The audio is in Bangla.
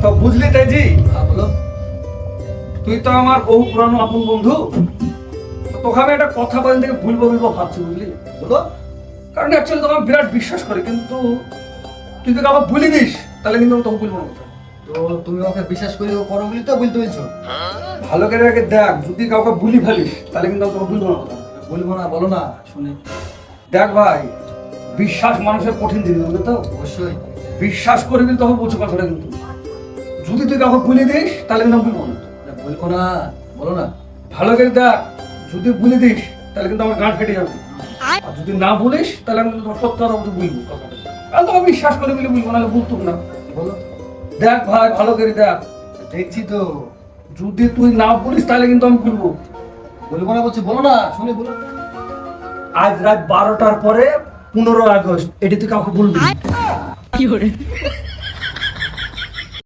তো বুঝলি তেজি, বলো। তুই তো আমার বহু পুরানো আপন বন্ধু। তোকে আমি একটা কথা বলেন থেকে ভুলবো ভাবছি, বুঝলি? বলো। কারণ অ্যাকচুয়ালি তোকে আমি বিরাট বিশ্বাস করি, কিন্তু তুই যদি আবার ভুলে দিস তাহলে কিন্তু আমি তোকে বলবো না। তো তুমি ওকে বিশ্বাস করে করো বলি তো বলতে বলছো। ভালো করে আগে দেখ, যদি কাউকে ভুলি ফেলিস তাহলে কিন্তু আমি তোকে বলবো না কথা। বলবো না, বলো না, শুনি। দেখ ভাই, বিশ্বাস মানুষের কঠিন জিনিস, বুঝলি তো? অবশ্যই। বিশ্বাস করবি তবে বুঝছো কথাটা, কিন্তু যদি তুই কাউকে ভুলে দিস তাহলে কিন্তু আমি বলবো না। বলবো না, বলো না। ভালো করে দেখ, যদি ভুলে দিস তাহলে কিন্তু আমার গান ফেটে যাবে, আর যদি না বলিস তাহলে আমি কিন্তু তোমার সত্য কথা বলবো কথাটা। আর তোমাকে বিশ্বাস করে বলে বলবো, নাহলে বলতুম না। বলো। দেখ ভাই, ভালো করে দেখ, দেখছি তো। যদি তুই না বলিস তাহলে কিন্তু আমি বলবো। বলবো না বলছি, বলো না, শুনি, বলো। আজ রাত 12টার পরে 15 আগস্ট, এটি তুই কাউকে বলবি? কি